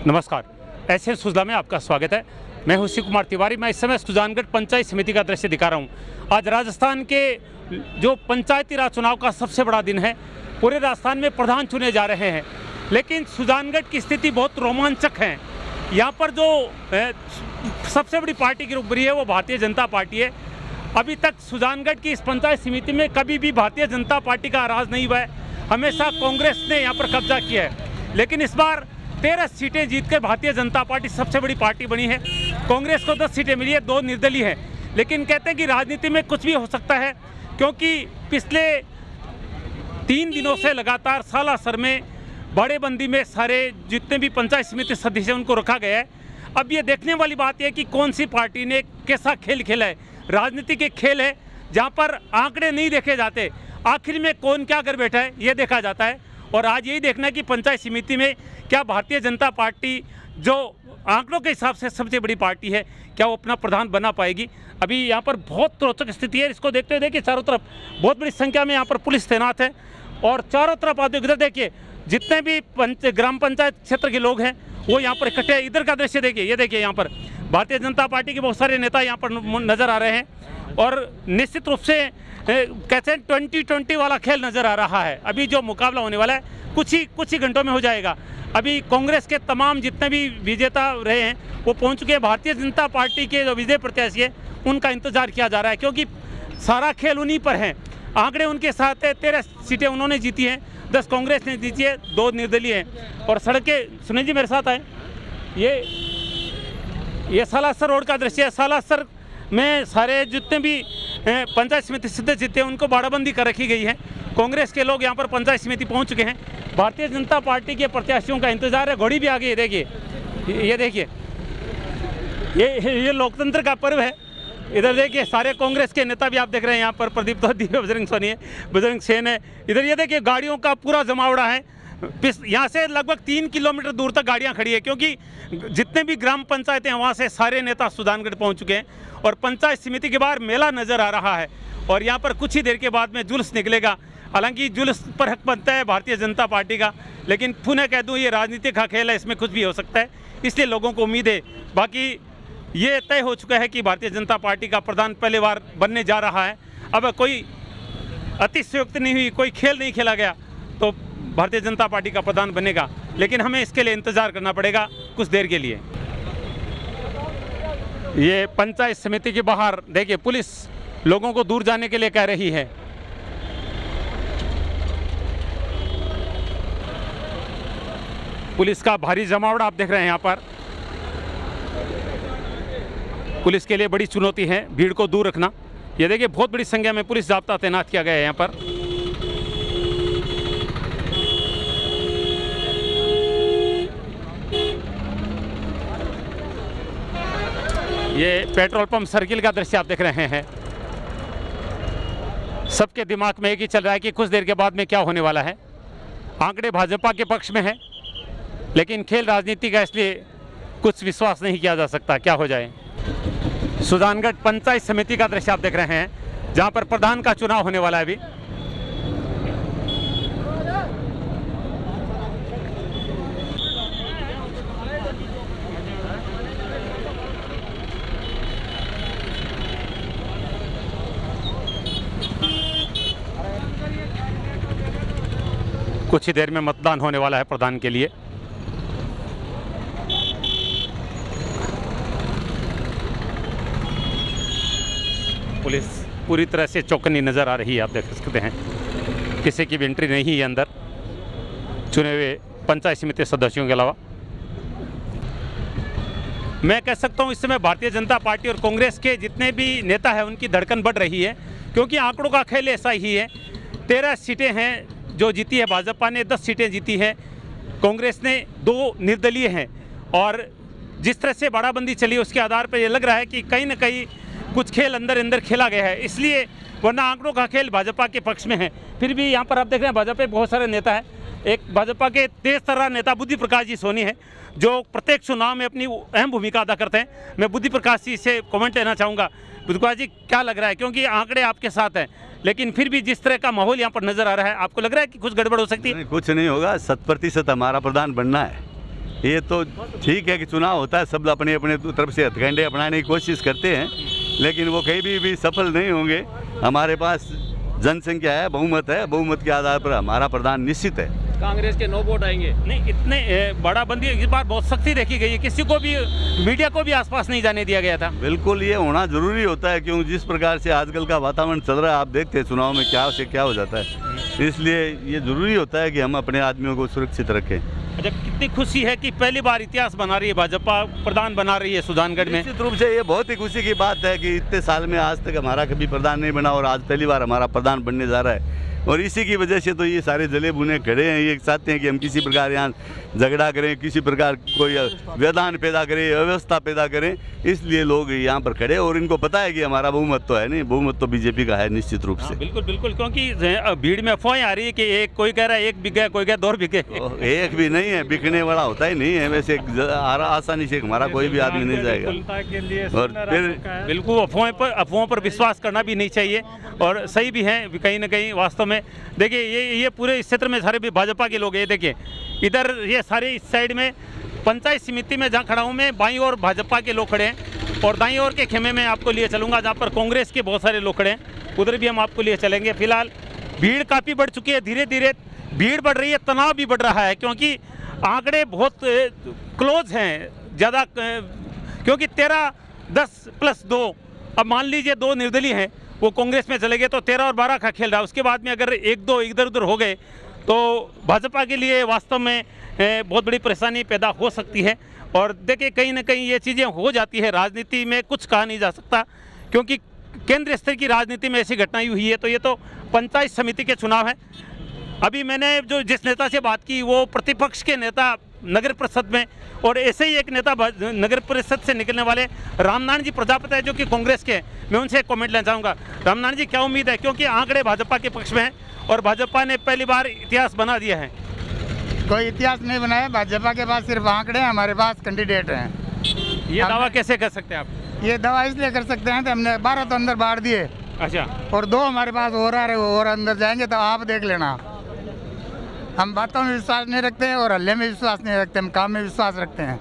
नमस्कार, ऐसे सुजला में आपका स्वागत है। मैं हूं शिव कुमार तिवारी। मैं इस समय सुजानगढ़ पंचायत समिति का दृश्य दिखा रहा हूं। आज राजस्थान के जो पंचायती राज चुनाव का सबसे बड़ा दिन है। पूरे राजस्थान में प्रधान चुने जा रहे हैं, लेकिन सुजानगढ़ की स्थिति बहुत रोमांचक है। यहाँ पर जो सबसे बड़ी पार्टी की उभरी है वो भारतीय जनता पार्टी है। अभी तक सुजानगढ़ की इस पंचायत समिति में कभी भी भारतीय जनता पार्टी का राज नहीं हुआ है। हमेशा कांग्रेस ने यहाँ पर कब्जा किया है, लेकिन इस बार 13 सीटें जीतकर भारतीय जनता पार्टी सबसे बड़ी पार्टी बनी है। कांग्रेस को 10 सीटें मिली है, 2 निर्दलीय हैं। लेकिन कहते हैं कि राजनीति में कुछ भी हो सकता है, क्योंकि पिछले 3 दिनों से लगातार सालासर में बड़ेबंदी में सारे जितने भी पंचायत समिति सदस्य हैं उनको रखा गया है। अब ये देखने वाली बात है कि कौन सी पार्टी ने कैसा खेल खेला है। राजनीति के खेल है जहाँ पर आंकड़े नहीं देखे जाते, आखिर में कौन क्या कर बैठा है ये देखा जाता है। और आज यही देखना है कि पंचायत समिति में क्या भारतीय जनता पार्टी जो आंकड़ों के हिसाब से सबसे बड़ी पार्टी है, क्या वो अपना प्रधान बना पाएगी। अभी यहाँ पर बहुत रोचक स्थिति है। इसको देखते हुए देखिए चारों तरफ बहुत बड़ी संख्या में यहाँ पर पुलिस तैनात है और चारों तरफ आप इधर देखिए जितने भी ग्राम पंचायत क्षेत्र के लोग हैं वो यहाँ पर इकट्ठे। इधर का दृश्य देखिए, ये देखिए यहाँ पर भारतीय जनता पार्टी के बहुत सारे नेता यहाँ पर नजर आ रहे हैं और निश्चित रूप से कहते हैं 2020 वाला खेल नजर आ रहा है। अभी जो मुकाबला होने वाला है कुछ ही घंटों में हो जाएगा। अभी कांग्रेस के तमाम जितने भी विजेता रहे हैं वो पहुंच चुके हैं। भारतीय जनता पार्टी के जो विजय प्रत्याशी है उनका इंतजार किया जा रहा है, क्योंकि सारा खेल उन्हीं पर है। आंकड़े उनके साथ है। 13 सीटें उन्होंने जीती हैं, 10 कांग्रेस ने जीती है, 2 निर्दलीय हैं। और सड़कें सुनील जी मेरे साथ आए, ये सालासर रोड का दृश्य है। सालासर में सारे जितने भी पंचायत समिति सदस्य जीते हैं उनको बाड़ाबंदी कर रखी गई है। कांग्रेस के लोग यहाँ पर पंचायत समिति पहुँच चुके हैं। भारतीय जनता पार्टी के प्रत्याशियों का इंतजार है। घोड़ी भी आ गई है, देखिए ये देखिए, ये लोकतंत्र का पर्व है। इधर देखिए सारे कांग्रेस के नेता भी आप देख रहे हैं। यहाँ पर प्रदीप तोदी, बजरंग सोनी है, बजरंग सेन है। इधर ये देखिए गाड़ियों का पूरा जमावड़ा है। यहाँ से लगभग 3 किलोमीटर दूर तक गाड़ियाँ खड़ी है, क्योंकि जितने भी ग्राम पंचायतें हैं वहाँ से सारे नेता सुजानगढ़ पहुँच चुके हैं और पंचायत समिति के बाहर मेला नज़र आ रहा है। और यहाँ पर कुछ ही देर के बाद में जुलूस निकलेगा। हालांकि जुलूस पर हक बनता है भारतीय जनता पार्टी का, लेकिन पुनः कह दूँ ये राजनीति का खेल है, इसमें कुछ भी हो सकता है, इसलिए लोगों को उम्मीद है। बाकी ये तय हो चुका है कि भारतीय जनता पार्टी का प्रधान पहली बार बनने जा रहा है। अब कोई अतिशयोक्ति नहीं हुई, कोई खेल नहीं खेला गया तो भारतीय जनता पार्टी का प्रधान बनेगा, लेकिन हमें इसके लिए इंतजार करना पड़ेगा कुछ देर के लिए। ये पंचायत समिति के बाहर देखिए पुलिस लोगों को दूर जाने के लिए कह रही है। पुलिस का भारी जमावड़ा आप देख रहे हैं। यहाँ पर पुलिस के लिए बड़ी चुनौती है भीड़ को दूर रखना। ये देखिए बहुत बड़ी संख्या में पुलिस जाब्ता तैनात किया गया है यहाँ पर। ये पेट्रोल पंप सर्किल का दृश्य आप देख रहे हैं। सबके दिमाग में एक ही चल रहा है कि कुछ देर के बाद में क्या होने वाला है। आंकड़े भाजपा के पक्ष में है, लेकिन खेल राजनीति का, इसलिए कुछ विश्वास नहीं किया जा सकता क्या हो जाए। सुजानगढ़ पंचायत समिति का दृश्य आप देख रहे हैं, जहां पर प्रधान का चुनाव होने वाला है। अभी कुछ ही देर में मतदान होने वाला है प्रधान के लिए। पुलिस पूरी तरह से चौकन्नी नज़र आ रही है, आप देख सकते हैं। किसी की भी एंट्री नहीं है अंदर, चुने हुए पंचायत समिति सदस्यों के अलावा। मैं कह सकता हूं इस समय भारतीय जनता पार्टी और कांग्रेस के जितने भी नेता हैं उनकी धड़कन बढ़ रही है, क्योंकि आंकड़ों का खेल ऐसा ही है। 13 सीटें हैं जो जीती है भाजपा ने, 10 सीटें जीती हैं कांग्रेस ने, 2 निर्दलीय हैं। और जिस तरह से बाड़ाबंदी चली उसके आधार पर यह लग रहा है कि कहीं ना कहीं कुछ खेल अंदर खेला गया है, इसलिए, वरना आंकड़ों का खेल भाजपा के पक्ष में है। फिर भी यहाँ पर आप देख रहे हैं भाजपा के बहुत सारे नेता हैं। एक भाजपा के तेज तर्रार नेता बुद्धि प्रकाश जी सोनी है, जो प्रत्येक चुनाव में अपनी अहम भूमिका अदा करते हैं। मैं बुद्धि प्रकाश जी से कमेंट लेना चाहूँगा। बुद्धि प्रकाश जी क्या लग रहा है, क्योंकि आंकड़े आपके साथ हैं, लेकिन फिर भी जिस तरह का माहौल यहाँ पर नजर आ रहा है, आपको लग रहा है कि कुछ गड़बड़ हो सकती है? कुछ नहीं होगा, 100% हमारा प्रधान बनना है। ये तो ठीक है कि चुनाव होता है, सब अपने अपने तरफ से हथकंडे अपनाने की कोशिश करते हैं, लेकिन वो कहीं भी सफल नहीं होंगे। हमारे पास जनसंख्या है, बहुमत है, बहुमत के आधार पर हमारा प्रधान निश्चित है। कांग्रेस के 9 वोट आएंगे। नहीं, इतने बड़ा बंदी इस बार बहुत सख्ती देखी गई है, किसी को भी, मीडिया को भी आसपास नहीं जाने दिया गया था। बिल्कुल ये होना जरूरी होता है, क्योंकि जिस प्रकार से आजकल का वातावरण चल रहा है, आप देखते हैं चुनाव में क्या से क्या हो जाता है, इसलिए ये जरूरी होता है कि हम अपने आदमियों को सुरक्षित रखें। अच्छा, कितनी खुशी है कि पहली बार इतिहास बना रही है भाजपा, प्रधान बना रही है सुजानगढ़ में। निश्चित रूप से ये बहुत ही खुशी की बात है कि इतने साल में आज तक हमारा कभी प्रधान नहीं बना और आज पहली बार हमारा प्रधान बनने जा रहा है। और इसी की वजह से तो ये सारे जले बुने खड़े हैं, ये चाहते हैं कि हम किसी प्रकार यहाँ झगड़ा करें, किसी प्रकार कोई व्यवधान पैदा करें, अव्यवस्था पैदा करें, इसलिए लोग यहाँ पर खड़े। और इनको पता है कि हमारा बहुमत तो है नहीं, बहुमत तो बीजेपी का है निश्चित रूप से। बिल्कुल बिल्कुल, क्योंकि भीड़ में अफवाहें आ रही है कि एक कोई कह रहा है 1 बिके, कोई कह 2 बिके। एक भी नहीं है, बिकने वाला होता ही नहीं है वैसे, आसानी से हमारा कोई भी आदमी नहीं जाएगा। और फिर बिल्कुल अफवाहों पर विश्वास करना भी नहीं चाहिए, और सही भी है कहीं ना कहीं। वास्तव में देखिए, ये पूरे इस क्षेत्र में सारे भी भाजपा के लोग हैं। देखिए इधर ये सारे इस साइड में पंचायत समिति में जहाँ खड़ा हूँ मैं, बाईं ओर भाजपा के लोग खड़े हैं, और दाईं ओर के खेमे में आपको लिए चलूँगा जहाँ पर कांग्रेस के बहुत सारे लोग खड़े हैं, उधर भी हम आपको लिए चलेंगे। फिलहाल भीड़ काफ़ी बढ़ चुकी है, धीरे धीरे भीड़ बढ़ रही है, तनाव भी बढ़ रहा है, क्योंकि आंकड़े बहुत क्लोज हैं ज़्यादा, क्योंकि 13, 10 प्लस 2, अब मान लीजिए 2 निर्दलीय हैं, वो कांग्रेस में चले गए तो 13 और 12 का खेल रहा है। उसके बाद में अगर 1-2 इधर उधर हो गए तो भाजपा के लिए वास्तव में बहुत बड़ी परेशानी पैदा हो सकती है। और देखिए कहीं ना कहीं ये चीज़ें हो जाती है, राजनीति में कुछ कहा नहीं जा सकता, क्योंकि केंद्र स्तर की राजनीति में ऐसी घटनाएं हुई है। तो ये तो पंचायत समिति के चुनाव है। अभी मैंने जिस नेता से बात की वो प्रतिपक्ष के नेता नगर परिषद में, और ऐसे ही एक नेता नगर परिषद से निकलने वाले रामनारायण जी प्रजापति है जो कि कांग्रेस के, मैं उनसे एक कमेंट लेना चाहूँगा। रामनारायण जी, क्या उम्मीद है, क्योंकि आंकड़े भाजपा के पक्ष में हैं और भाजपा ने पहली बार इतिहास बना दिया है? कोई इतिहास नहीं बनाया, भाजपा के पास सिर्फ आंकड़े हैं, हमारे पास कैंडिडेट हैं। ये दावा कैसे कर सकते हैं आप? ये दावा इसलिए कर सकते हैं कि हमने 12 तो अंदर बांट दिए। अच्छा। और 2 हमारे पास हो रहा है, वो और अंदर जाएंगे तो आप देख लेना। हम बातों में विश्वास नहीं रखते हैं और हल्ले में विश्वास नहीं रखते, हम काम में विश्वास रखते हैं।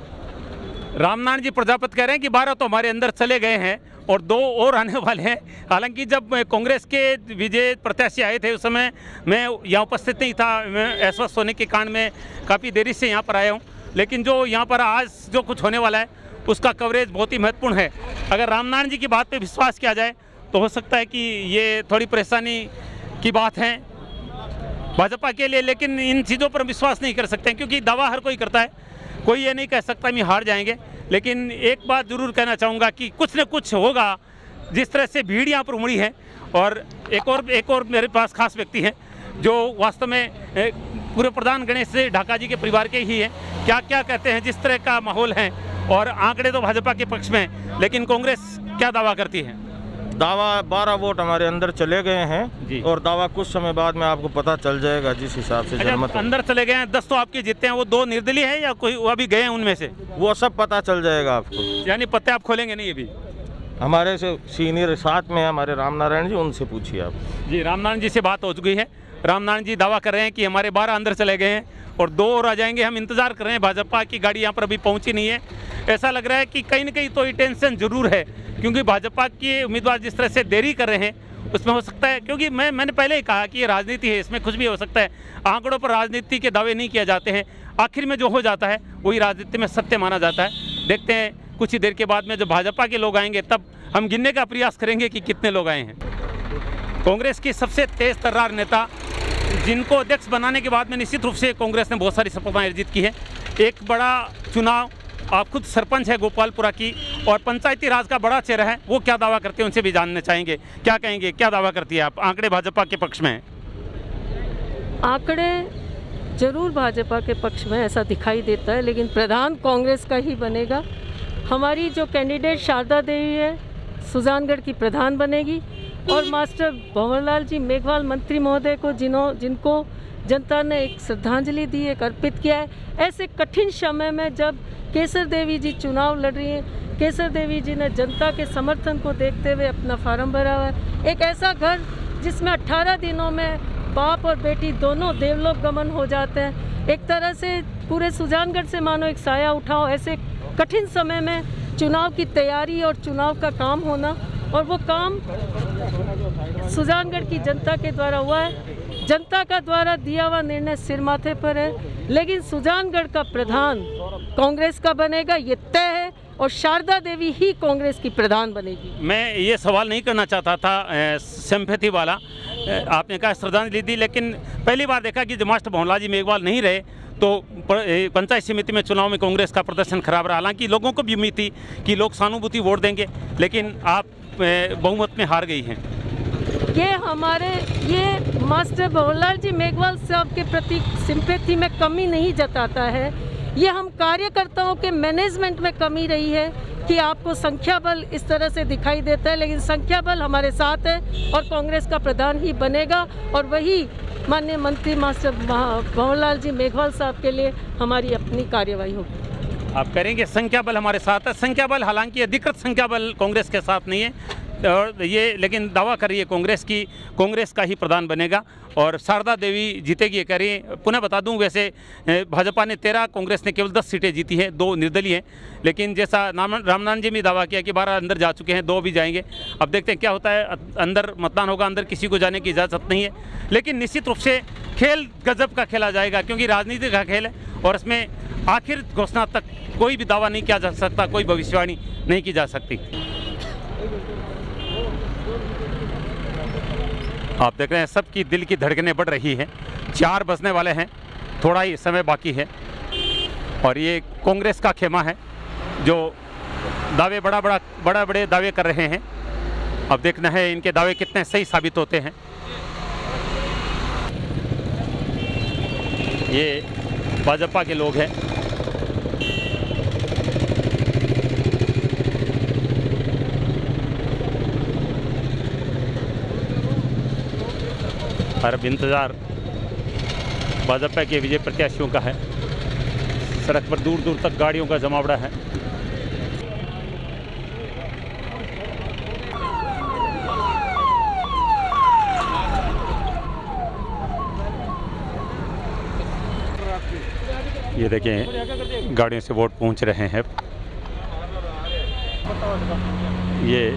रामनारायण जी प्रजापति कह रहे हैं कि 12 तो हमारे अंदर चले गए हैं और 2 और आने वाले हैं। हालांकि जब कांग्रेस के विजय प्रत्याशी आए थे उस समय मैं यहाँ उपस्थित नहीं था, मैं अस्वस्थ होने के कारण में काफ़ी देरी से यहाँ पर आया हूँ। लेकिन जो यहाँ पर आज जो कुछ होने वाला है उसका कवरेज बहुत ही महत्वपूर्ण है। अगर रामनारायण जी की बात पे विश्वास किया जाए तो हो सकता है कि ये थोड़ी परेशानी की बात है भाजपा के लिए, लेकिन इन चीज़ों पर विश्वास नहीं कर सकते हैं, क्योंकि दावा हर कोई करता है, कोई ये नहीं कह सकता हम हार जाएंगे। लेकिन एक बात ज़रूर कहना चाहूँगा कि कुछ न कुछ होगा। जिस तरह से भीड़ यहाँ पर उमड़ी है, और एक और मेरे पास खास व्यक्ति हैं जो वास्तव में पूरे प्रधान गणेश ढाका जी के परिवार के ही हैं। क्या क्या कहते हैं, जिस तरह का माहौल है, और आंकड़े तो भाजपा के पक्ष में, लेकिन कांग्रेस क्या दावा करती है? दावा 12 वोट हमारे अंदर चले गए हैं जी। और दावा कुछ समय बाद में आपको पता चल जाएगा जिस हिसाब से जनमत अंदर चले गए हैं। 10 तो आपके जीते हैं, वो 2 निर्दलीय है या कोई वो अभी गए हैं उनमें से? वो सब पता चल जाएगा आपको। यानी पत्ते आप खोलेंगे नहीं अभी? हमारे से सीनियर साथ में हमारे रामनारायण जी, उनसे पूछिए आप। जी, रामनारायण जी से बात हो चुकी है। रामनारायण जी दावा कर रहे हैं कि हमारे 12 अंदर चले गए हैं और 2 और आ जाएंगे। हम इंतजार कर रहे हैं, भाजपा की गाड़ी यहाँ पर अभी पहुँची नहीं है। ऐसा लग रहा है कि कहीं ना कहीं तो ये टेंशन जरूर है, क्योंकि भाजपा के उम्मीदवार जिस तरह से देरी कर रहे हैं उसमें हो सकता है, क्योंकि मैंने पहले ही कहा कि ये राजनीति है, इसमें कुछ भी हो सकता है। आंकड़ों पर राजनीति के दावे नहीं किए जाते हैं, आखिर में जो हो जाता है वही राजनीति में सत्य माना जाता है। देखते हैं कुछ ही देर के बाद में जब भाजपा के लोग आएंगे तब हम गिनने का प्रयास करेंगे कि कितने लोग आए हैं। कांग्रेस की सबसे तेज तर्रार नेता, जिनको अध्यक्ष बनाने के बाद में निश्चित रूप से कांग्रेस ने बहुत सारी सफलताएं अर्जित की है। एक बड़ा चुनाव, आप खुद सरपंच है गोपालपुरा की और पंचायती राज का बड़ा चेहरा है, वो क्या दावा करते हैं उनसे भी जानना चाहेंगे। क्या कहेंगे, क्या दावा करती है आप? आंकड़े भाजपा के पक्ष में हैं? आंकड़े जरूर भाजपा के पक्ष में ऐसा दिखाई देता है, लेकिन प्रधान कांग्रेस का ही बनेगा। हमारी जो कैंडिडेट शारदा देवी है सुजानगढ़ की प्रधान बनेगी, और मास्टर भंवरलाल जी मेघवाल मंत्री महोदय को जिनको जनता ने एक श्रद्धांजलि दी, एक अर्पित किया है। ऐसे कठिन समय में जब केसर देवी जी चुनाव लड़ रही हैं, केसर देवी जी ने जनता के समर्थन को देखते हुए अपना फार्म भरा हुआ है। एक ऐसा घर जिसमें 18 दिनों में बाप और बेटी दोनों देवलोक गमन हो जाते हैं। एक तरह से पूरे सुजानगढ़ से मानो एक साया उठाओ। ऐसे कठिन समय में चुनाव की तैयारी और चुनाव का काम होना, और वो काम सुजानगढ़ की जनता के द्वारा हुआ है। जनता का द्वारा दिया हुआ निर्णय सिर माथे पर है, लेकिन सुजानगढ़ का प्रधान कांग्रेस का बनेगा, ये तय है, और शारदा देवी ही कांग्रेस की प्रधान बनेगी। मैं ये सवाल नहीं करना चाहता था सिंपैथी वाला, आपने कहा श्रद्धांजलि दी, लेकिन पहली बार देखा कि जब मास्टर भंवरलाल जी मेघवाल नहीं रहे तो पंचायत समिति में चुनाव में कांग्रेस का प्रदर्शन खराब रहा। हालांकि लोगों को भी उम्मीद थी कि लोग सहानुभूति वोट देंगे, लेकिन आप बहुमत में हार गई हैं। ये मास्टर भंवरलाल जी मेघवाल साहब के प्रति सिंपैथी में कमी नहीं जताता है, ये हम कार्यकर्ताओं के मैनेजमेंट में कमी रही है कि आपको संख्या बल इस तरह से दिखाई देता है, लेकिन संख्या बल हमारे साथ है और कांग्रेस का प्रधान ही बनेगा, और वही माननीय मंत्री मास्टर भंवरलाल जी मेघवाल साहब के लिए हमारी अपनी कार्यवाही होगी। आप करेंगे संख्या बल हमारे साथ है। संख्या बल हालांकि अधिकृत संख्या बल कांग्रेस के साथ नहीं है, और ये लेकिन दावा कर रही है कांग्रेस का ही प्रधान बनेगा और शारदा देवी जीतेगी, ये कह रही है। पुनः बता दूं, वैसे भाजपा ने 13, कांग्रेस ने केवल 10 सीटें जीती हैं, 2 निर्दलीय हैं, लेकिन जैसा रामनारायण जी ने दावा किया कि 12 अंदर जा चुके हैं, 2 भी जाएंगे। अब देखते हैं क्या होता है, अंदर मतदान होगा, अंदर किसी को जाने की इजाज़त नहीं है, लेकिन निश्चित रूप से खेल गजब का खेला जाएगा, क्योंकि राजनीति का खेल है और इसमें आखिर घोषणा तक कोई भी दावा नहीं किया जा सकता, कोई भविष्यवाणी नहीं की जा सकती। आप देख रहे हैं सबकी दिल की धड़कनें बढ़ रही हैं। 4 बजने वाले हैं, थोड़ा ही समय बाकी है, और ये कांग्रेस का खेमा है जो दावे बड़े दावे कर रहे हैं। अब देखना है इनके दावे कितने सही साबित होते हैं। ये भाजपा के लोग हैं। अब इंतज़ार भाजपा के विजय प्रत्याशियों का है। सड़क पर दूर दूर तक गाड़ियों का जमावड़ा है। ये देखें गाड़ियों से वोट पहुंच रहे हैं। ये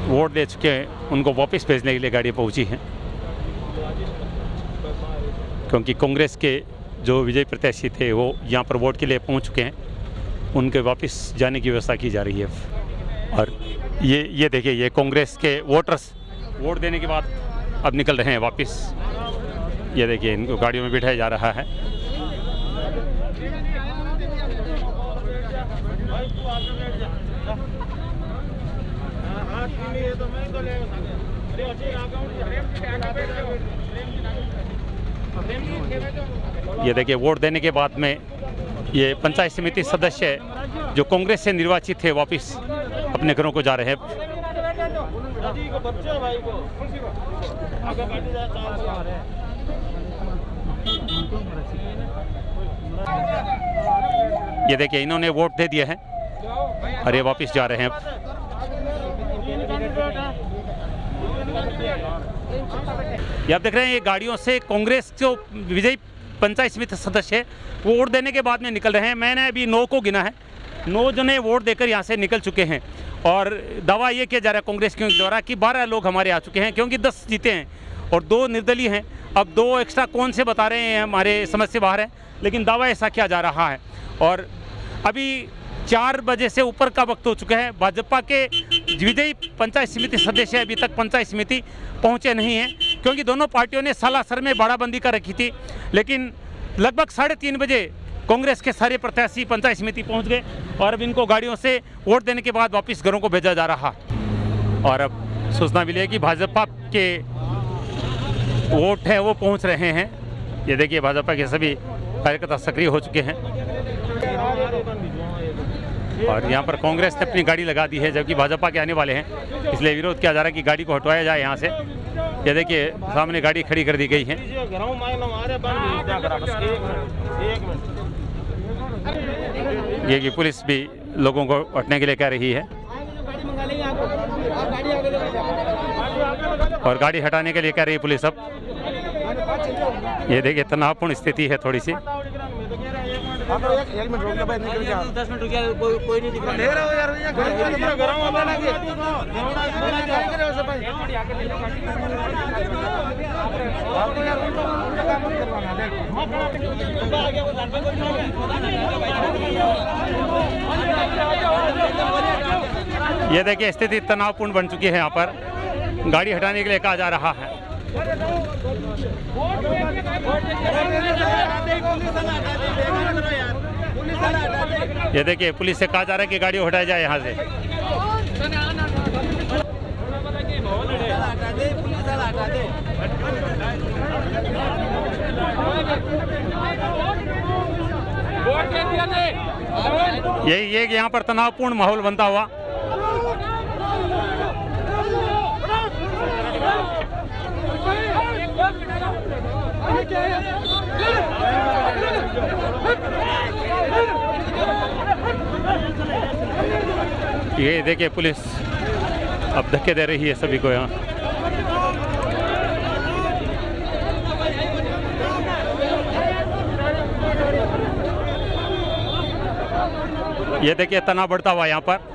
वोट दे चुके हैं, उनको वापस भेजने के लिए गाड़ी पहुंची हैं, क्योंकि कांग्रेस के जो विजय प्रत्याशी थे वो यहाँ पर वोट के लिए पहुँच चुके हैं, उनके वापस जाने की व्यवस्था की जा रही है। और ये देखिए, ये कांग्रेस के वोटर्स वोट देने के बाद अब निकल रहे हैं वापस। ये देखिए, इनको गाड़ियों में बिठाया जा रहा है। ये देखिए, वोट देने के बाद में ये पंचायत समिति सदस्य जो कांग्रेस से निर्वाचित थे वापस अपने घरों को जा रहे हैं। ये देखिए, इन्होंने वोट दे दिया है और ये वापस जा रहे हैं। ये आप देख रहे हैं, ये गाड़ियों से कांग्रेस जो विजयी पंचायत समिति सदस्य है वो वोट देने के बाद में निकल रहे हैं। मैंने अभी 9 को गिना है, 9 जने वोट देकर यहाँ से निकल चुके हैं। और दावा ये किया जा रहा है कांग्रेस के द्वारा कि 12 लोग हमारे आ चुके हैं, क्योंकि 10 जीते हैं और 2 निर्दलीय हैं। अब 2 एक्स्ट्रा कौन से बता रहे हैं, हमारे समझ से बाहर है, लेकिन दावा ऐसा किया जा रहा है। और अभी 4 बजे से ऊपर का वक्त हो चुका है। भाजपा के विजयी पंचायत समिति सदस्य अभी तक पंचायत समिति पहुंचे नहीं हैं, क्योंकि दोनों पार्टियों ने सालासर में बाड़ाबंदी कर रखी थी। लेकिन लगभग 3:30 बजे कांग्रेस के सारे प्रत्याशी पंचायत समिति पहुंच गए और अब इनको गाड़ियों से वोट देने के बाद वापस घरों को भेजा जा रहा। और अब सूचना मिली है कि भाजपा के वोट हैं वो पहुँच रहे हैं। ये देखिए, भाजपा के सभी कार्यकर्ता सक्रिय हो चुके हैं और यहाँ पर कांग्रेस ने अपनी गाड़ी लगा दी है, जबकि भाजपा के आने वाले हैं, इसलिए विरोध किया जा रहा है कि गाड़ी को हटवाया जाए यहाँ से। ये देखिए, सामने गाड़ी खड़ी कर दी गई है। ये कि पुलिस भी लोगों को हटने के लिए कह रही है और गाड़ी हटाने के लिए कह रही है पुलिस। अब ये देखिए, तनावपूर्ण स्थिति है थोड़ी सी। एक मिनट रुक जा भाई, निकल जा। 10 मिनट रुक जा, कोई नहीं दिख रहा। ले रहा हो यार, यहाँ गरम होने लगे। ये देखिए स्थिति तनावपूर्ण बन चुकी है। यहाँ पर गाड़ी हटाने के लिए कहा जा रहा है। ये देखिए पुलिस से कहा जा रहा है कि गाड़ी हटाई जाए यहाँ से। ये यहाँ पर तनावपूर्ण माहौल बनता हुआ। ये देखिए पुलिस अब धक्के दे रही है सभी को यहाँ। ये देखिए तनाव बढ़ता हुआ यहाँ पर।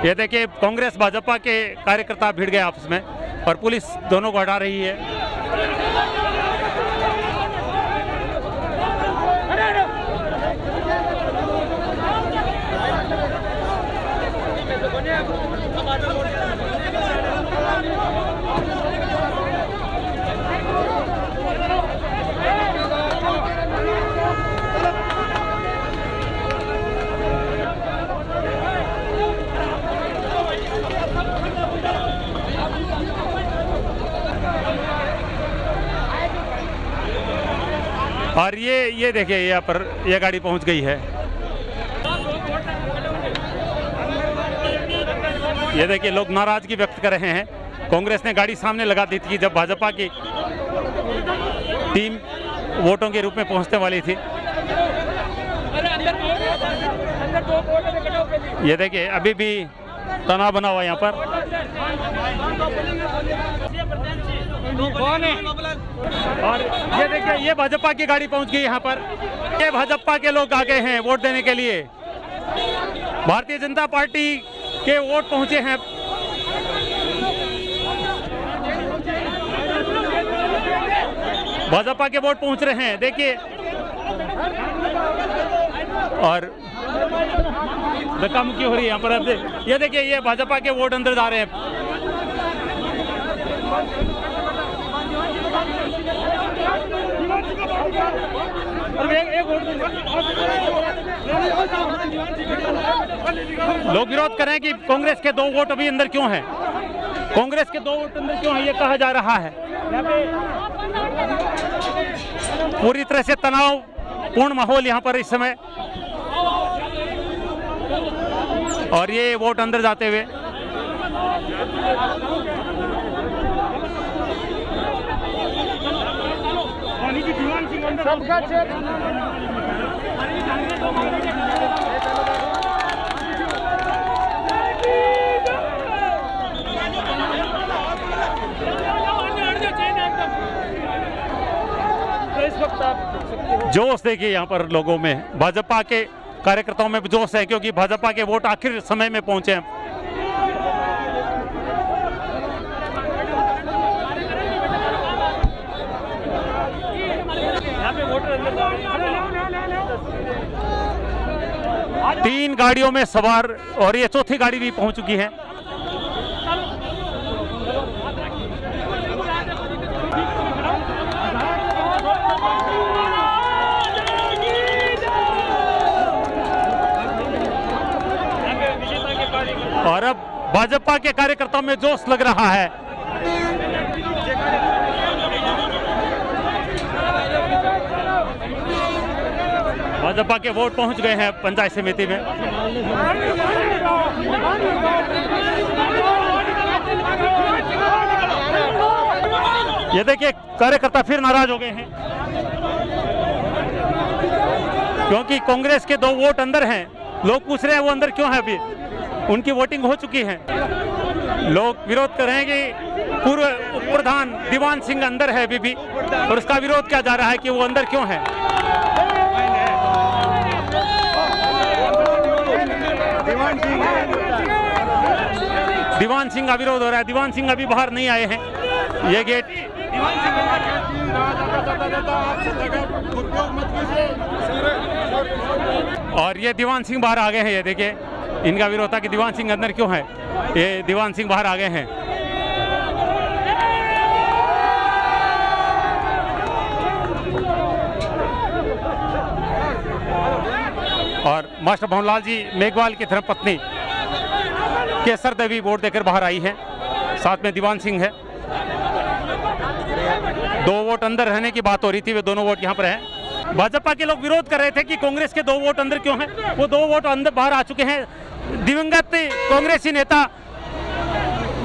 ये देखिए कांग्रेस भाजपा के कार्यकर्ता भिड़ गए आपस में और पुलिस दोनों को हटा रही है। और ये देखिए यहाँ पर ये गाड़ी पहुंच गई है। ये देखिए लोग नाराजगी व्यक्त कर रहे हैं। कांग्रेस ने गाड़ी सामने लगा दी थी जब भाजपा की टीम वोटों के रूप में पहुंचने वाली थी। ये देखिए अभी भी तनाव बना हुआ यहाँ पर। और ये देखिए ये भाजपा की गाड़ी पहुंच गई यहाँ पर। ये भाजपा के लोग आ गए हैं वोट देने के लिए। भारतीय जनता पार्टी के वोट पहुंचे हैं। भाजपा के वोट पहुंच रहे हैं देखिए। और धक्का मुक्की हो रही है यहाँ पर। अब ये देखिए ये भाजपा के वोट अंदर जा रहे हैं। लोग विरोध कर रहे हैं कि कांग्रेस के 2 वोट अभी अंदर क्यों हैं। कांग्रेस के 2 वोट अंदर क्यों हैं ये कहा जा रहा है। पूरी तरह से तनावपूर्ण माहौल यहाँ पर इस समय। और ये वोट अंदर जाते हुए जोश देखिए यहाँ पर लोगों में। भाजपा के कार्यकर्ताओं में जोश है क्योंकि भाजपा के वोट आखिर समय में पहुंचे हैं। तीन गाड़ियों में सवार और ये चौथी गाड़ी भी पहुंच चुकी है। और अब भाजपा के कार्यकर्ताओं में जोश लग रहा है। भाजपा के वोट पहुंच गए हैं पंचायत समिति में। ये देखिए कार्यकर्ता फिर नाराज हो गए हैं क्योंकि कांग्रेस के 2 वोट अंदर हैं। लोग पूछ रहे हैं वो अंदर क्यों है। अभी उनकी वोटिंग हो चुकी है। लोग विरोध कर रहे हैं कि पूर्व उप प्रधान दीवान सिंह अंदर है अभी भी, और उसका विरोध किया जा रहा है कि वो अंदर क्यों है। दीवान सिंह का विरोध हो रहा है। दीवान सिंह अभी बाहर नहीं आए हैं। ये गेट और ये दीवान सिंह बाहर आ गए हैं। ये देखिए, इनका विरोध था कि दीवान सिंह अंदर क्यों है। ये दीवान सिंह बाहर आ गए हैं। और मास्टर भवनलाल जी मेघवाल की धर्मपत्नी केसर देवी वोट देकर बाहर आई है, साथ में दीवान सिंह है। 2 वोट अंदर रहने की बात हो रही थी, वे दोनों वोट यहाँ पर हैं। भाजपा के लोग विरोध कर रहे थे कि कांग्रेस के 2 वोट अंदर क्यों हैं। वो 2 वोट अंदर बाहर आ चुके हैं। दिवंगत कांग्रेसी नेता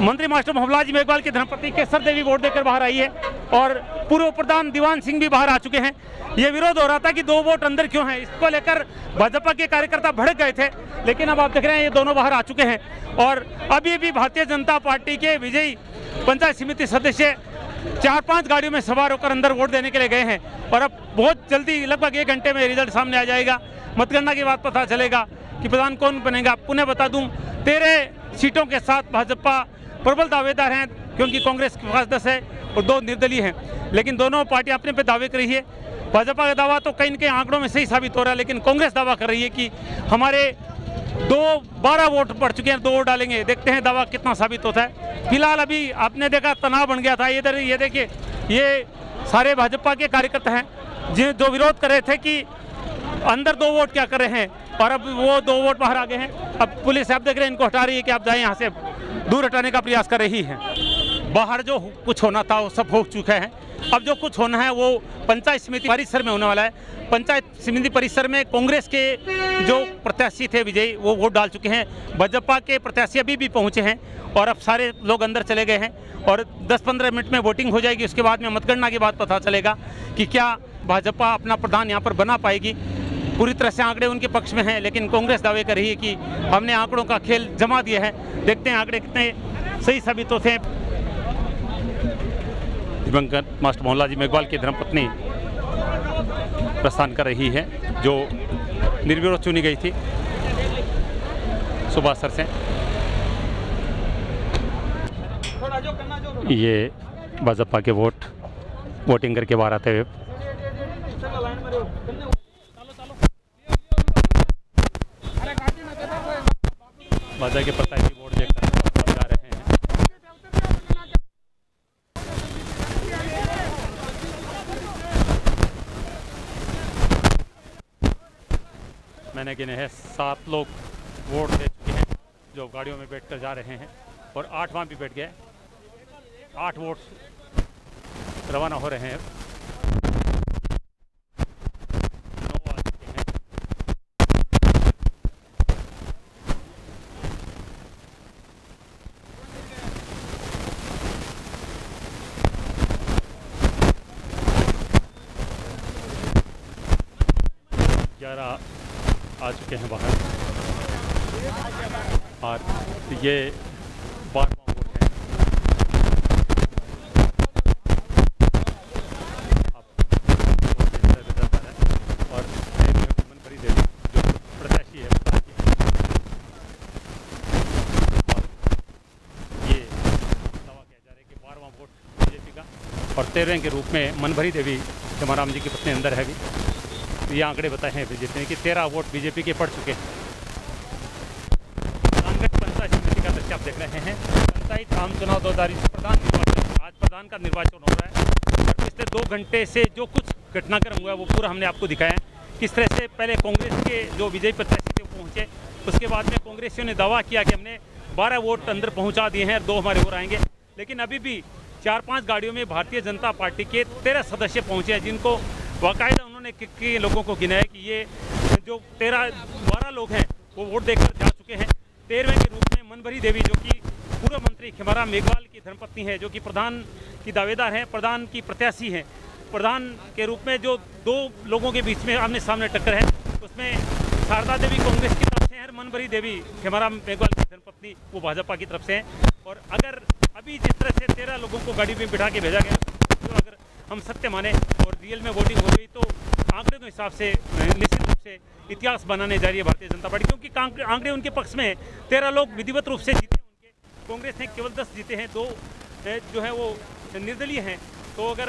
मंत्री मास्टर भवनलाल जी मेघवाल की धर्मपत्नी केसर देवी वोट देकर बाहर आई है, और पूर्व प्रधान दीवान सिंह भी बाहर आ चुके हैं। ये विरोध हो रहा था कि 2 वोट अंदर क्यों हैं। इसको लेकर भाजपा के कार्यकर्ता भड़क गए थे, लेकिन अब आप देख रहे हैं ये दोनों बाहर आ चुके हैं। और अभी भी भारतीय जनता पार्टी के विजयी पंचायत समिति सदस्य 4-5 गाड़ियों में सवार होकर अंदर वोट देने के लिए गए हैं, और अब बहुत जल्दी लगभग 1 घंटे में रिजल्ट सामने आ जाएगा। मतगणना के बाद पता चलेगा कि प्रधान कौन बनेगा। पुनः बता दूं, 13 सीटों के साथ भाजपा प्रबल दावेदार हैं, क्योंकि कांग्रेस के पास 10 है और 2 निर्दलीय हैं। लेकिन दोनों पार्टियां अपने पे दावे कर रही है। भाजपा का दावा तो कहीं न कहीं आंकड़ों में सही साबित हो रहा है, लेकिन कांग्रेस दावा कर रही है कि हमारे 12 वोट पड़ चुके हैं, 2 वोट डालेंगे। देखते हैं दावा कितना साबित होता है। फिलहाल अभी आपने देखा तनाव बन गया था। इधर ये देखिए, ये सारे भाजपा के कार्यकर्ता हैं जो विरोध कर रहे थे कि अंदर 2 वोट क्या कर रहे हैं, और अब वो 2 वोट बाहर आ गए हैं। अब पुलिस आप देख रहे हैं इनको हटा रही है कि आप जाए, यहाँ से दूर हटाने का प्रयास कर रही है। बाहर जो कुछ होना था वो सब हो चुका है। अब जो कुछ होना है वो पंचायत समिति परिसर में होने वाला है। पंचायत समिति परिसर में कांग्रेस के जो प्रत्याशी थे विजयी, वो वोट डाल चुके हैं। भाजपा के प्रत्याशी अभी भी पहुंचे हैं, और अब सारे लोग अंदर चले गए हैं, और 10-15 मिनट में वोटिंग हो जाएगी। उसके बाद में मतगणना के बाद पता चलेगा कि क्या भाजपा अपना प्रधान यहाँ पर बना पाएगी। पूरी तरह से आंकड़े उनके पक्ष में हैं, लेकिन कांग्रेस दावे कर रही है कि हमने आंकड़ों का खेल जमा दिया है। देखते हैं आंकड़े कितने सही साबित होते हैं। दिवंगत मास्टर भवनलाल जी मेघवाल की धर्मपत्नी प्रस्थान कर रही है, जो निर्विरोध चुनी गई थी सुबह सर से। ये भाजपा के वोटिंग करके बाहर आते हुए भाजपा के प्रत्याशी वोट देकर जा रहे हैं। मैंने गिने हैं 7 लोग वोट दे चुके हैं, जो गाड़ियों में बैठकर जा रहे हैं, और 8 वहाँ भी बैठ गए। 8 वोट रवाना हो रहे हैं। 9 आ चुके हैं। आ चुके हैं बाहर, और ये 12वां वोट है। अब और मनभरी देवी जो प्रत्याशी है, ये दावा किया जा रहा है कि 12वां वोट बीजेपी का, और 13वें के रूप में मनभरी देवी जमाराम जी की पत्नी अंदर है भी। ये आंकड़े बताए हैं बीजेपी ने कि 13 वोट बीजेपी के पड़ चुके हैं। सुजानगढ़ पंचायत समिति का दृश्य आप देख रहे हैं। पंचायत आम चुनाव 2020 प्रधान निर्वाचन, आज प्रधान का निर्वाचन हो रहा है, और पिछले 2 घंटे से जो कुछ घटनाक्रम हुआ है वो पूरा हमने आपको दिखाया है। किस तरह से पहले कांग्रेस के जो विजयी प्रत्याशी थे वो पहुँचे, उसके बाद में कांग्रेसियों ने दावा किया कि हमने 12 वोट अंदर पहुँचा दिए हैं और 2 हमारे और आएंगे। लेकिन अभी भी 4-5 गाड़ियों में भारतीय जनता पार्टी के 13 सदस्य पहुँचे हैं, जिनको बाकायदा उन्होंने के लोगों को गिना है कि ये जो 12 लोग हैं वो वोट देकर जा चुके हैं। 13वें के रूप में मनभरी देवी, जो कि पूर्व मंत्री खिमाराम मेघवाल की धर्मपत्नी है, जो कि प्रधान की दावेदार हैं, प्रधान की प्रत्याशी हैं। प्रधान के रूप में जो 2 लोगों के बीच में आमने सामने टक्कर है, उसमें शारदा देवी कांग्रेस की तरफ से हैं मनभरी देवी खेमाराम मेघवाल की धर्मपत्नी, वो भाजपा की तरफ से हैं। और अगर अभी जिस तरह से 13 लोगों को गाड़ी में बिठा के भेजा गया, तो अगर हम सत्य माने और रियल में वोटिंग हो गई, तो आंकड़े के हिसाब से निश्चित रूप से इतिहास बनाने जा रही है भारतीय जनता पार्टी, क्योंकि आंकड़े उनके पक्ष में 13 लोग विधिवत रूप से जीते उनके, कांग्रेस ने केवल 10 जीते हैं, 2 जो है वो निर्दलीय हैं। तो अगर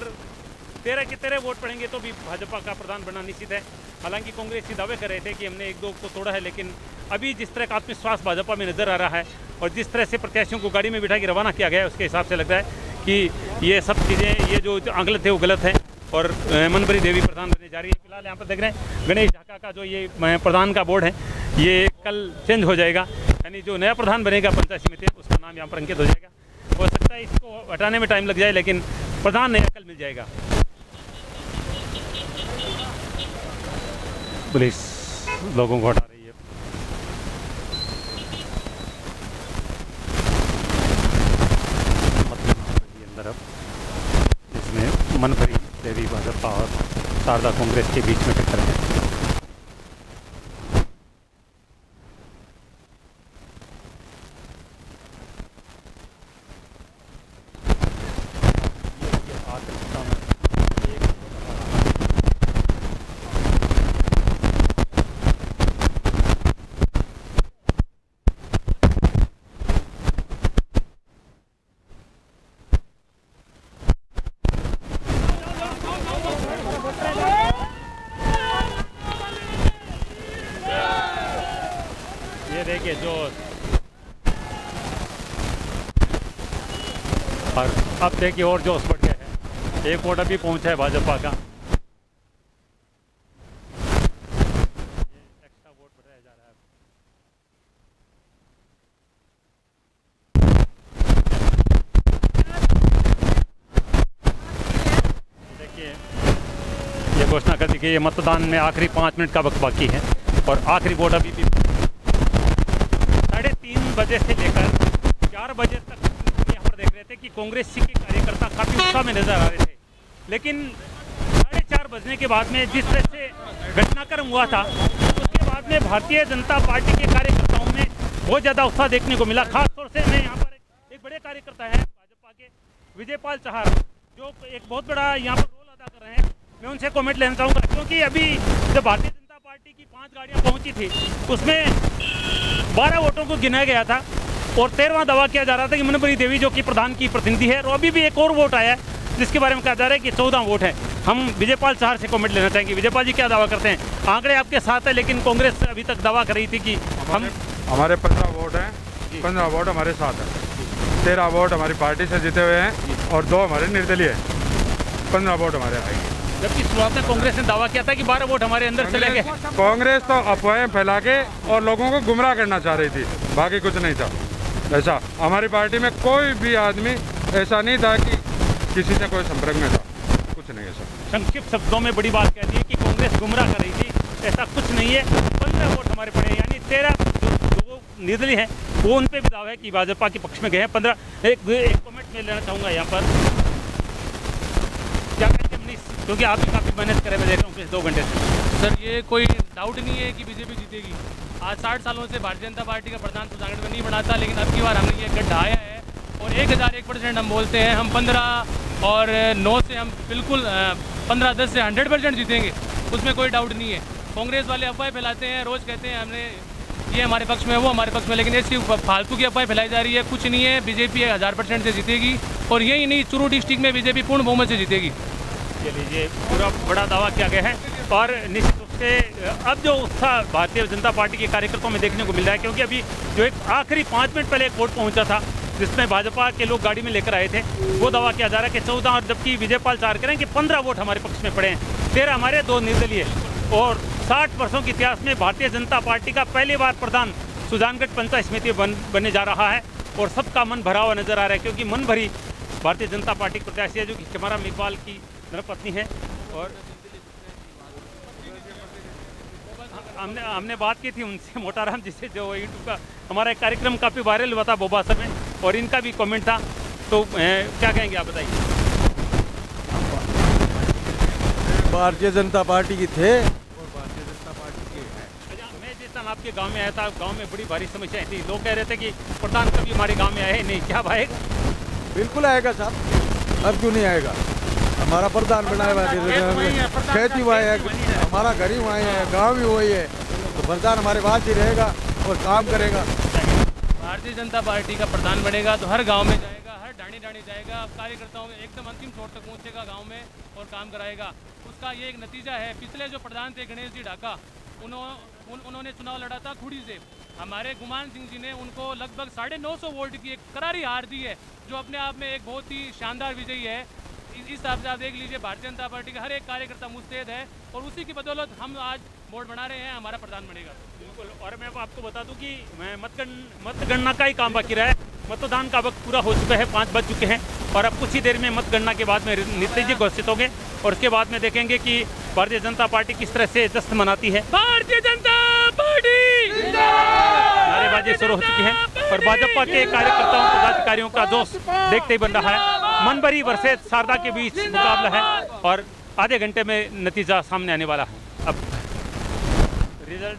13 के 13 वोट पड़ेंगे तो भी भाजपा का प्रधान बनना निश्चित है। हालांकि कांग्रेस ही दावे कर रहे थे कि हमने 1-2 को तोड़ा है, लेकिन अभी जिस तरह का आत्मविश्वास भाजपा में नजर आ रहा है और जिस तरह से प्रत्याशियों को गाड़ी में बिठा के रवाना किया गया है, उसके हिसाब से लगता है कि ये सब चीज़ें, ये जो आंकलन थे वो गलत है और मनभरी देवी प्रधान बनने जा रही है। फिलहाल यहाँ पर देख रहे हैं गणेश ढाका का जो ये प्रधान का बोर्ड है, ये कल चेंज हो जाएगा, यानी जो नया प्रधान बनेगा पंचायत समिति उसका नाम यहाँ पर अंकित हो जाएगा। हो सकता है इसको हटाने में टाइम लग जाए, लेकिन प्रधान नया कल मिल जाएगा। पुलिस लोगों को हटा रही है। अंदर अब इसमें मनभरी देवी भाजपा और शारदा कांग्रेस के बीच में टक्कर है। देखिए जो और अब देखिए और जोश बढ़ गया है, एक वोट अभी पहुंचा है भाजपा का, एक्स्ट्रा वोट बढ़ाया जा रहा है। देखिए ये घोषणा कर दी कि ये मतदान में आखिरी 5 मिनट का वक्त बाकी है और आखिरी वोट अभी भी 3:30 बजे से लेकर 4 बजे तक यहाँ पर देख रहे थे कि कांग्रेस के कार्यकर्ता काफ़ी उत्साह में नजर आ रहे थे, लेकिन 4:30 बजने के बाद में जिस तरह से घटनाक्रम हुआ था, उसके बाद में भारतीय जनता पार्टी के कार्यकर्ताओं में बहुत ज़्यादा उत्साह देखने को मिला। खासतौर से मैं यहाँ पर एक बड़े कार्यकर्ता हैं भाजपा के विजयपाल चहार, जो एक बहुत बड़ा यहाँ पर रोल अदा कर रहे हैं, मैं उनसे कमेंट लेना चाहूँगा, क्योंकि अभी जब भारतीय जनता पार्टी की 5 गाड़ियाँ पहुँची थी, उसमें 12 वोटों को गिनाया गया था और 13वां दावा किया जा रहा था कि मनभरी देवी जो कि प्रधान की प्रतिनिधि है, और अभी भी एक और वोट आया है जिसके बारे में कहा जा रहा है कि 14 वोट है। हम विजयपाल चहार से कमेंट लेना चाहेंगे। विजयपाल जी क्या दावा करते हैं? आंकड़े आपके साथ है, लेकिन कांग्रेस अभी तक दावा कर रही थी कि हमारे 15 वोट हैं, 15 वोट हमारे साथ हैं, 13 वोट हमारी पार्टी से जीते हुए हैं और 2 हमारे निर्दलीय हैं, 15 वोट हमारे आएंगे। जबकि शुरुआत में कांग्रेस ने दावा किया था कि 12 वोट हमारे अंदर चले गए। कांग्रेस तो अफवाहें फैला के और लोगों को गुमराह करना चाह रही थी, बाकी कुछ नहीं था ऐसा। हमारी पार्टी में कोई भी आदमी ऐसा नहीं था कि किसी से कोई संपर्क में था, कुछ नहीं ऐसा। संक्षिप्त शब्दों में बड़ी बात कह दी है कि कांग्रेस गुमराह कर रही थी, ऐसा कुछ नहीं है। 15 वोट हमारे पड़े, यानी 13 जो निर्दलीय हैं वो उन पर भी दावा है कि भाजपा के पक्ष में गए हैं। 15 एक कमेंट में लेना चाहूँगा यहाँ पर, क्या कहेंगे मनीष, क्योंकि आप भी काफ़ी मेहनत करें, मैं देख रहा हूँ पिछले 2 घंटे से। सर ये कोई डाउट नहीं है कि बीजेपी जीतेगी। आज 60 सालों से भारतीय जनता पार्टी का प्रधान सुजानगढ़ में नहीं बना था, लेकिन अब की बार हमने ये गड्ढा आया है और 1001% हम बोलते हैं। हम 15 और 9 से हम बिल्कुल 15-10 से 100% जीतेंगे, उसमें कोई डाउट नहीं है। कांग्रेस वाले अफवाहें फैलाते हैं, रोज़ कहते हैं हमने ये हमारे पक्ष में, वो हमारे पक्ष में, लेकिन ऐसी फालतू की अफवाहें फैलाई जा रही है। कुछ नहीं है, बीजेपी 1000% से जीतेगी और यही नहीं, चूरू डिस्ट्रिक्ट में बीजेपी पूर्ण बहुमत से जीतेगी। चलिए पूरा बड़ा दावा किया गया है और निश्चित रूप से अब जो उत्साह भारतीय जनता पार्टी के कार्यकर्ताओं में देखने को मिल रहा है, क्योंकि अभी जो एक आखिरी 5 मिनट पहले एक वोट पहुंचा था जिसमें भाजपा के लोग गाड़ी में लेकर आए थे, वो दावा किया जा रहा है कि 14, और जबकि विजयपाल चहार करें कि 15 वोट हमारे पक्ष में पड़े हैं, 13 हमारे, 2 निर्दलीय। और 60 वर्षों के इतिहास में भारतीय जनता पार्टी का पहली बार प्रधान सुजानगढ़ पंचायत समिति बनने जा रहा है और सबका मन भरा हुआ नजर आ रहा है, क्योंकि मन भरी भारतीय जनता पार्टी के प्रत्याशी है जो कि खेमाराम मेघवाल की धर्मपत्नी है। और हमने बात की थी उनसे, मोटाराम जी से, जो यूट्यूब का हमारा एक कार्यक्रम काफ़ी वायरल हुआ था बोबासर में, और इनका भी कमेंट था, तो क्या कहेंगे आप बताइए? भारतीय जनता पार्टी की थे और भारतीय जनता पार्टी के हैं। अच्छा, मैं जिस तरह आपसे आपके गांव में आया था, गांव में बड़ी भारी समस्याएं थी, लोग कह रहे थे कि प्रधान कभी हमारे गांव में आए नहीं, क्या भाई? बिल्कुल आएगा साहब, अब क्यों नहीं आएगा? हमारा प्रधान बनाया हुआ है, खेती हुआ है, हमारा घर ही वहाँ है, गाँव भी वही है, तो प्रधान हमारे पास ही रहेगा और काम करेगा। भारतीय जनता पार्टी का प्रधान बनेगा तो हर गांव में जाएगा, हर ढाणी जाएगा, कार्यकर्ताओं में एकदम अंतिम छोर तक पहुंचेगा गांव में और काम कराएगा। उसका ये एक नतीजा है, पिछले जो प्रधान थे गणेश जी ढाका, उन्होंने चुनाव लड़ा था खुड़ी से, हमारे गुमान सिंह जी ने उनको लगभग 950 वोल्ट की एक करारी हार दी है, जो अपने आप में एक बहुत ही शानदार विजयी है। इस हिसाब से आप देख लीजिए, भारतीय जनता पार्टी का हर एक कार्यकर्ता मुस्तैद है और उसी की बदौलत हम आज वोट बना रहे हैं, हमारा प्रधान बनेगा। बिल्कुल। और मैं आपको बता दूं कि मैं मतगणना का ही काम बाकी रहा है, मतदान का वक्त पूरा हो चुका है, 5 बज चुके हैं और अब कुछ ही देर में मतगणना के बाद में नतीजे जी घोषित होंगे और उसके बाद में देखेंगे कि भारतीय जनता पार्टी किस तरह से जश्न मनाती है। भारतीय जनता पार्टी नारेबाजी शुरू हो चुकी है और भाजपा के कार्यकर्ताओं पदाधिकारियों का जोश देखते ही बन रहा है। मनभरी वर्सेस शारदा के बीच मुकाबला है और आधे घंटे में नतीजा सामने आने वाला है। अब रिजल्ट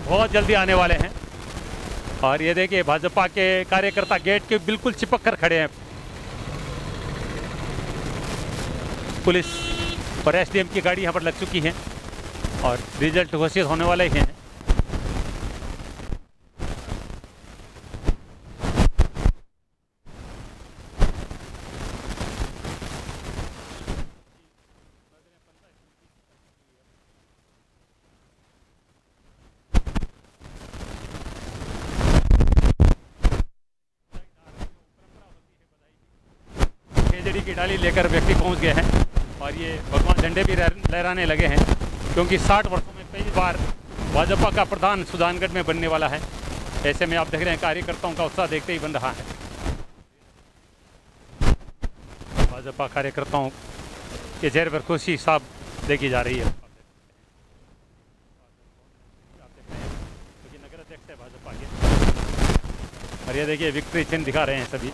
बहुत जल्दी आने वाले हैं और ये देखिए भाजपा के कार्यकर्ता गेट के बिल्कुल चिपक कर खड़े हैं। पुलिस और एसडीएम की गाड़ी यहाँ पर लग चुकी है और रिजल्ट घोषित होने वाले ही हैं। केजड़ी की डाली लेकर व्यक्ति पहुंच गए हैं और ये भगवान झंडे भी लहराने लगे हैं क्योंकि 60 वर्षों में पहली बार भाजपा का प्रधान सुजानगढ़ में बनने वाला है। ऐसे में आप देख रहे हैं कार्यकर्ताओं का उत्साह देखते ही बन रहा है। भाजपा कार्यकर्ताओं के चेहरे पर खुशी साफ देखी जा रही है क्योंकि नगर अध्यक्ष है भाजपा के और ये देखिए विक्ट्री चिन्ह दिखा रहे हैं सभी।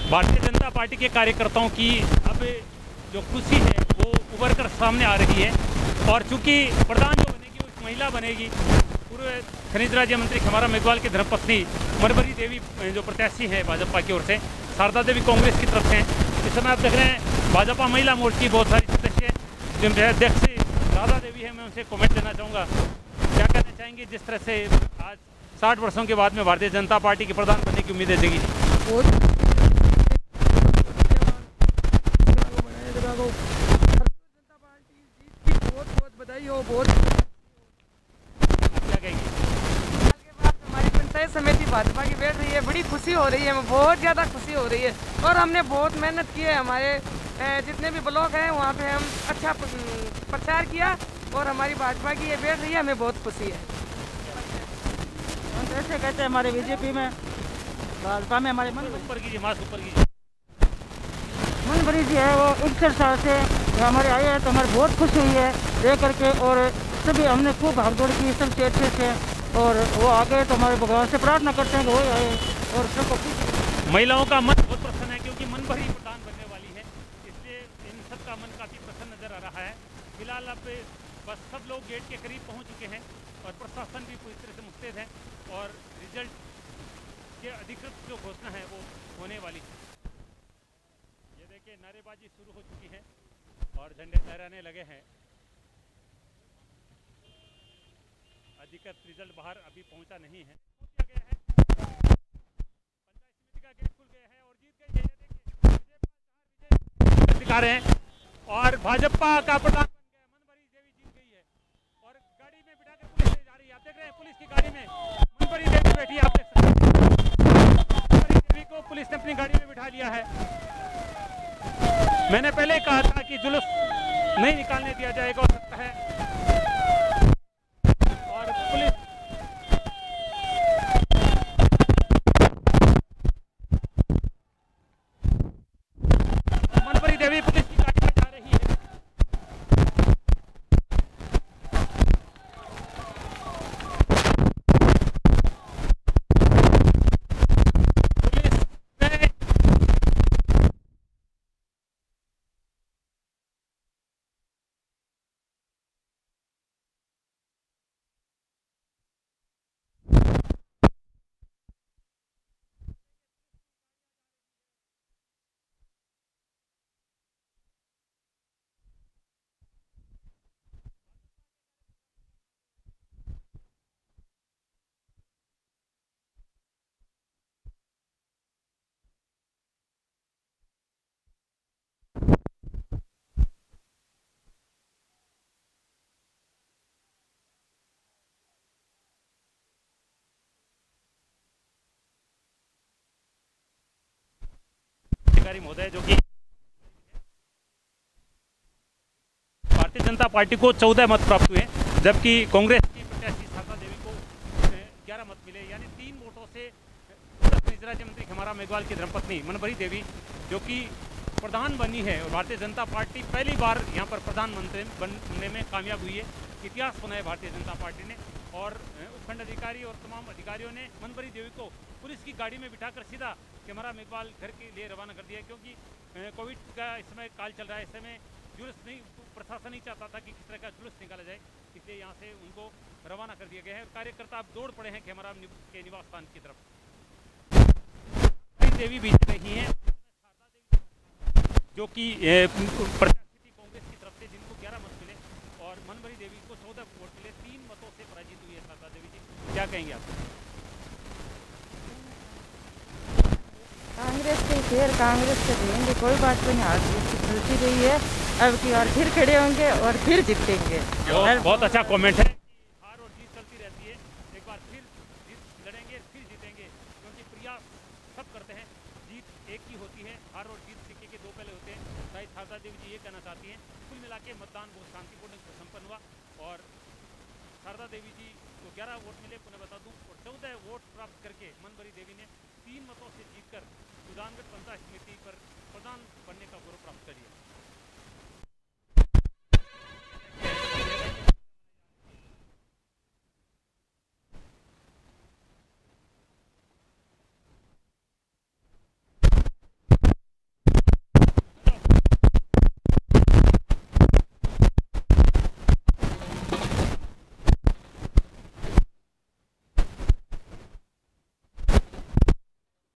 भारतीय जनता पार्टी के कार्यकर्ताओं की अब जो खुशी है वो उभर कर सामने आ रही है और चूंकि प्रधान जो बनेगी वो महिला बनेगी। पूर्व खनिज राज्य मंत्री खमारा मेघवाल की धर्मपत्नी मनभरी देवी जो प्रत्याशी है भाजपा की ओर से, शारदा देवी कांग्रेस की तरफ से। इस समय आप देख रहे हैं भाजपा महिला मोर्चा की बहुत सारी सदस्य जो अध्यक्ष राधा देवी है, मैं उनसे कमेंट देना चाहूँगा, क्या कहना चाहेंगे जिस तरह से आज 60 वर्षों के बाद में भारतीय जनता पार्टी के प्रधान बनने की उम्मीद है जगी? बहुत क्या कहेंगे? हमारी पंचायत समिति भाजपा की बैठ रही है, बड़ी खुशी हो रही है, हमें बहुत ज़्यादा खुशी हो रही है और हमने बहुत मेहनत की है। हमारे जितने भी ब्लॉक हैं वहाँ पे हम अच्छा प्रचार किया और हमारी भाजपा की ये बैठ रही है, हमें बहुत खुशी है। हम ऐसे कहते हैं हमारे बीजेपी में, भाजपा में हमारे ऊपर कीजिए, मास्क ऊपर कीजिए। मनभरी जी है वो 61 साल से हमारे आए हैं तो हमारी बहुत खुशी हुई है देख करके और सभी हमने खूब भागदौड़ की, सब अच्छे से और वो आ गए तो हमारे भगवान से प्रार्थना करते हैं कि वो आए और सबको। महिलाओं का मन बहुत प्रसन्न है क्योंकि मनभरी प्रधान बनने वाली है, इसलिए इन सब का मन काफ़ी प्रसन्न नजर आ रहा है। फिलहाल अब बस सब लोग गेट के करीब पहुँच चुके हैं और प्रशासन भी पूरी तरह से मुस्तैद है और रिजल्ट के अधिकृत जो घोषणा है वो होने वाली है। नारेबाजी शुरू हो चुकी है और झंडे लहराने लगे हैं। अधिकृत रिजल्ट बाहर अभी पहुंचा नहीं है। पंचायत समिति का गेट खुल गया है और जीत गई दिखा रहे हैं और भाजपा का प्रधान बन गया, मनभरी देवी जीत गई है और गाड़ी में बिठाकर पुलिस ले जा रही है। आप देख रहे हैं पुलिस की गाड़ी में मनभरी देवी बैठी है, आप देख सकते हैं मनभरी देवी को पुलिस ने अपनी गाड़ी में बिठा लिया है। मैंने पहले ही कहा था कि जुलूस नहीं निकालने दिया जाएगा, हो सकता है और पुलिस मनभरी देवी पुलिस की गाड़ी में जा रही है। अधिकारी महोदय जो कि भारतीय जनता पार्टी को 14 मत प्राप्त हुए, जबकि कांग्रेस की प्रत्याशी शारदा देवी को 11 मत मिले, यानी 3 वोटों से राज्य मंत्री खेमाराम मेघवाल की धर्मपत्नी मनभरी देवी जो कि प्रधान बनी है और भारतीय जनता पार्टी पहली बार यहाँ पर प्रधानमंत्री बनने में कामयाब हुई है। इतिहास बनाया भारतीय जनता पार्टी ने और उपखंड अधिकारी और तमाम अधिकारियों ने मनभरी देवी को पुलिस की गाड़ी में बिठाकर सीधा खेमाराम मेघवाल घर के लिए रवाना कर दिया, क्योंकि कोविड का इस समय काल चल रहा है। इस समय जुलूस नहीं, प्रशासन नहीं चाहता था कि किस तरह का जुलूस निकाला जाए, इसलिए यहाँ से उनको रवाना कर दिया गया है और कार्यकर्ता अब दौड़ पड़े हैं खेमाराम के निवास स्थान की तरफ। देवी भी रही हैं जो कि प्रत्याशी थी कांग्रेस की तरफ से, जिनको 11 मत मिले और मनभरी देवी को 14 वोट मिले, 3 मतों से पराजित हुई है शारदा देवी जी। क्या कहेंगे आप? कांग्रेस के फिर कांग्रेस से देंगे, कोई बात नहीं, हार जीत मिलती रही है, अब की बार फिर खड़े होंगे और फिर जीतेंगे। बहुत अच्छा कमेंट है। हार और जीत चलती रहती है, एक बार फिर लड़ेंगे फिर जीतेंगे, क्योंकि प्रयास सब करते हैं, जीत एक ही होती है, हार और जीत सिक्के के 2 पहले होते हैं। शायद शारदा देवी जी ये कहना चाहती हैं। कुल मिला के मतदान बहुत शांतिपूर्ण संपन्न हुआ और शारदा देवी जी को 11 वोट मिले, पुनः बता दूं, और 14 वोट प्राप्त करके मनभरी देवी ने 3 मतों से जीतकर सुजानगढ़ पंचायत समिति